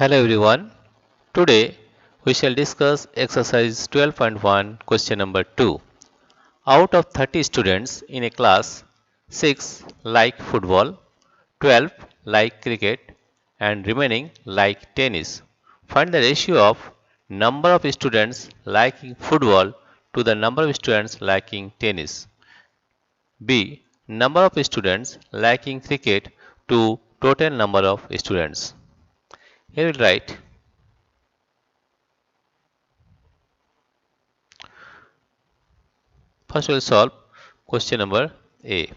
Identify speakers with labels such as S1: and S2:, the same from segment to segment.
S1: Hello everyone. Today we shall discuss exercise 12.1 question number 2. Out of 30 students in a class, 6 like football, 12 like cricket and remaining like tennis. Find the ratio of number of students liking football to the number of students liking tennis. B. Number of students liking cricket to total number of students. Here we will write. First we will solve question number A.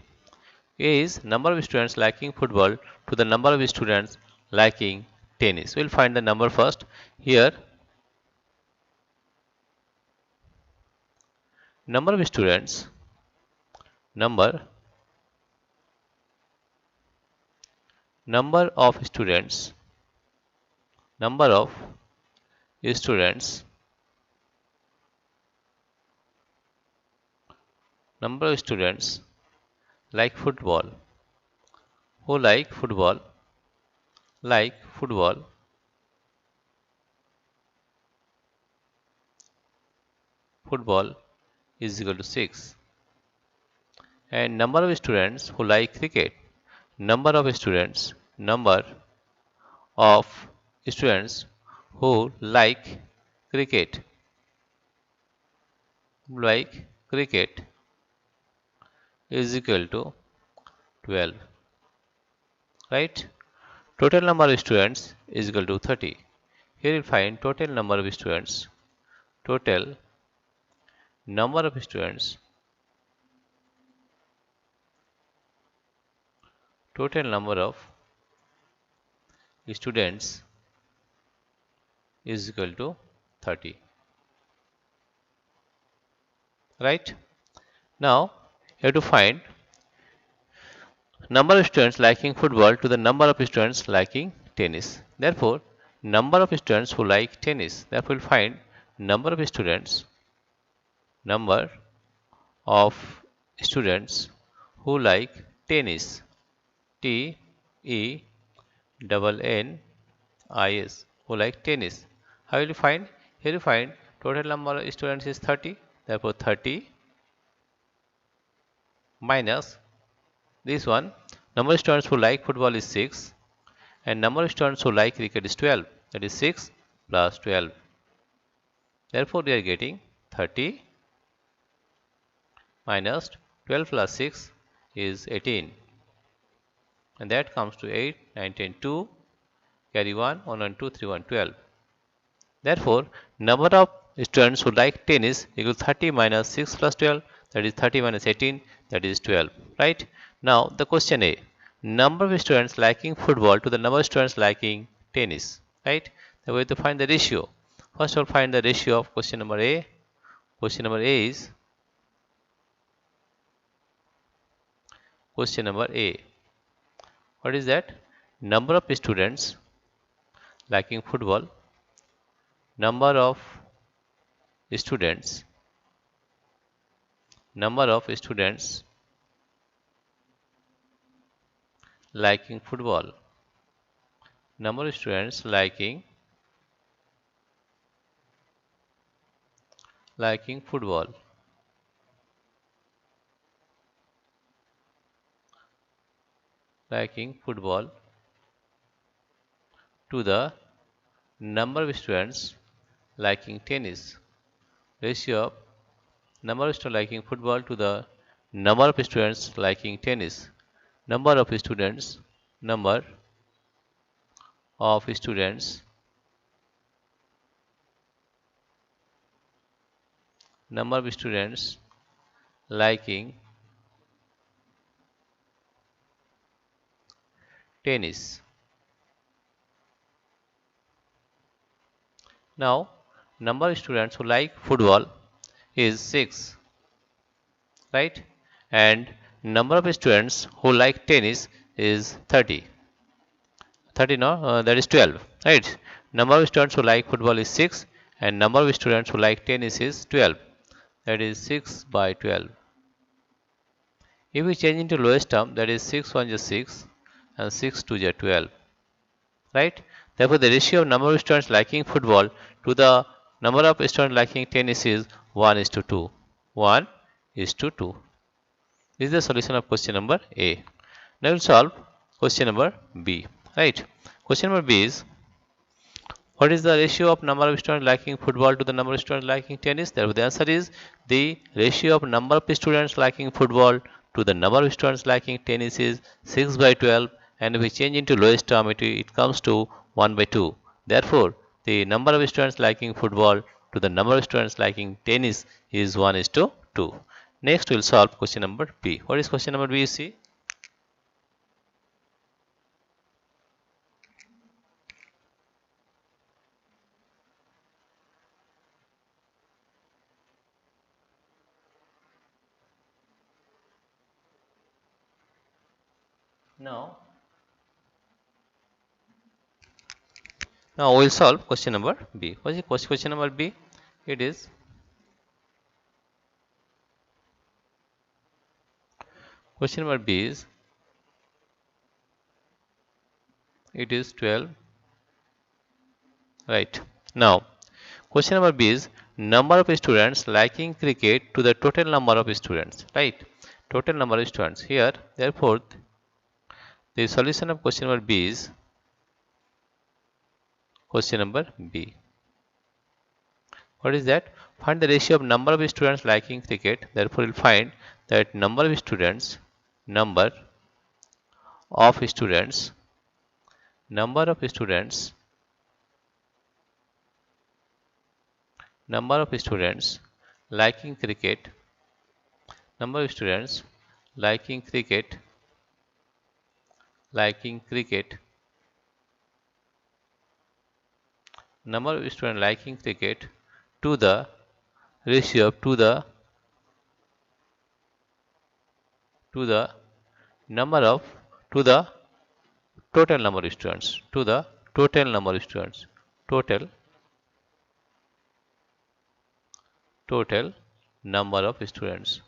S1: A is number of students liking football to the number of students liking tennis. We will find the number first. Here number of students, number of students, number of students, number of students like football, who like football, football is equal to 6. And number of students who like cricket, number of students who like cricket, is equal to 12, right? Total number of students is equal to 30. Here you find total number of students, total number of students, total number of students is equal to 30, right? Now you have to find number of students liking football to the number of students liking tennis. Therefore, number of students who like tennis. Therefore, we'll find number of students who like tennis. TENNIS, who like tennis. How will you find? Here you find total number of students is 30. Therefore, 30 minus this one. Number of students who like football is 6 and number of students who like cricket is 12. That is 6 plus 12. Therefore, we are getting 30 minus 12 plus 6 is 18. And that comes to 8, 9, 10, 2. Carry 1, 1, 1, 2, 3, 1, 12. Therefore, number of students who like tennis equals 30 minus 6 plus 12. That is 30 minus 18. That is 12. Right? Now, the question A. Number of students liking football to the number of students liking tennis. Right? Then we have to find the ratio. First of all, find the ratio of question number A. Question number A is question number A. What is that? Number of students liking football, number of students liking football, number of students liking football, to the number of students liking tennis. Ratio of number of students liking football to the number of students liking tennis. Number of students liking tennis. Now, number of students who like football is 6, right? And number of students who like tennis is 30. 30 no, that is 12, right? Number of students who like football is 6 and number of students who like tennis is 12. That is 6 by 12. If we change into lowest term, that is 6 1 is 6 and 6 2 is 12. right? Therefore, the ratio of number of students liking football to the number of students liking tennis is 1 is to 2. 1 is to 2. This is the solution of question number A. Now we'll solve question number B. Right? Question number B is, what is the ratio of number of students liking football to the number of students liking tennis? Therefore, the answer is the ratio of number of students liking football to the number of students liking tennis is 6 by 12, and if we change into lowest term, it comes to 1 by 2. Therefore, the number of students liking football to the number of students liking tennis is 1 is to 2. Next, we'll solve question number B. What is question number B? You see? Now, we'll solve question number B. What is question number B? It is question number B is, it is 12, right? Now, question number B is number of students liking cricket to the total number of students, right? Total number of students here. Therefore, the solution of question number B is question number B. What is that? Find the ratio of number of students liking cricket. Therefore, we'll find that number of students, number of students, number of students, number of students liking cricket, number of students liking cricket, liking cricket, number of students liking cricket to the ratio of to the number of to the total number of students, to the total number of students, total number of students,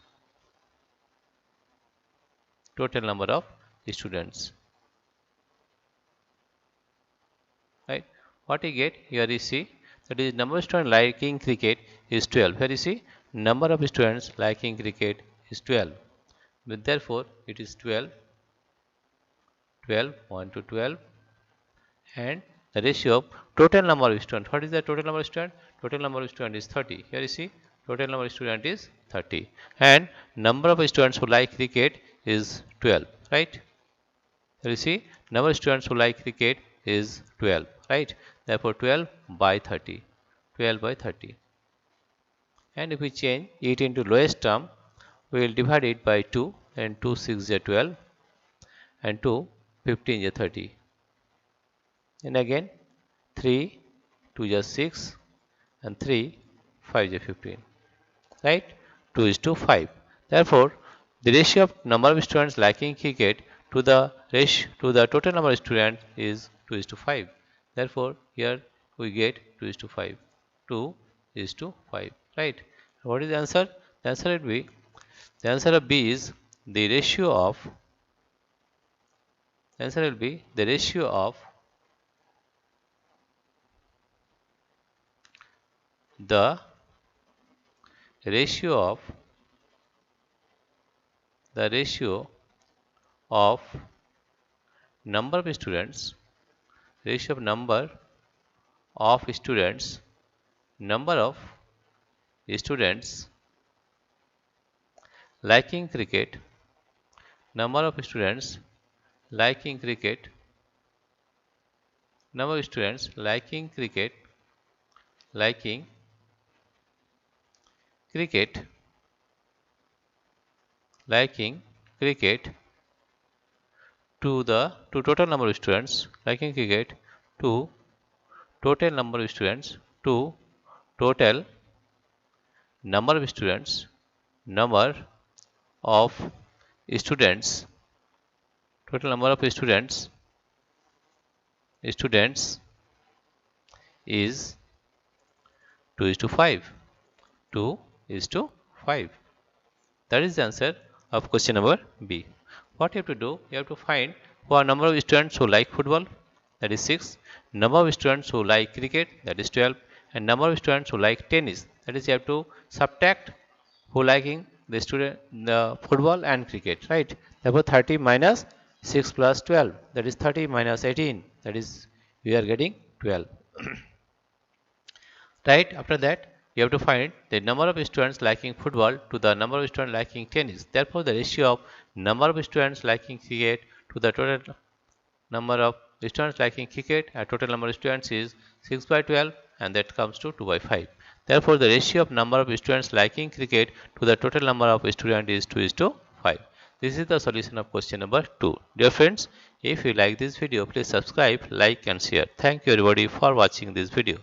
S1: total number of students, right? What you get here, you see that is number of students liking cricket is 12. Here you see number of students liking cricket is 12. But therefore, it is 12, 12, 1 to 12, and the ratio of total number of students. What is the total number of students? Total number of students is 30. Here you see total number of students is 30, and number of students who like cricket is 12, right? Here you see number of students who like cricket is 12, right? Therefore, 12 by 30, 12 by 30. And if we change it into lowest term, we will divide it by 2, and 2 6 is 12, and 2 15 is 30. And again 3 2 is 6, and 3 5 is 15, right? 2 is to 5. Therefore, the ratio of number of students liking cricket to the ratio to the total number of students is 2 is to 5. Therefore, here we get 2 is to 5. 2 is to 5, right? What is the answer? The answer will be, the answer of B is the ratio of, the answer will be the ratio of the ratio of the ratio of number of students, ratio of number of students, number of students liking cricket, number of students liking cricket, number of students liking cricket, liking cricket, liking cricket to total number of students liking cricket to total number of students to total number of students, number of students, total number of students is 2 is to 5. 2 is to 5. That is the answer of question number B. What you have to do, you have to find what number of students who like football, that is 6. Number of students who like cricket, that is 12. And number of students who like tennis, that is you have to subtract who liking the football and cricket, right? Therefore 30 minus 6 plus 12, that is 30 minus 18, that is we are getting 12. Right after that, you have to find the number of students liking football to the number of students liking tennis. Therefore the ratio of number of students liking cricket to the total number of students liking cricket and total number of students is 6 by 12, and that comes to 2 by 5. Therefore, the ratio of number of students liking cricket to the total number of students is 2 is to 5. This is the solution of question number 2. Dear friends, if you like this video, please subscribe, like and share. Thank you everybody for watching this video.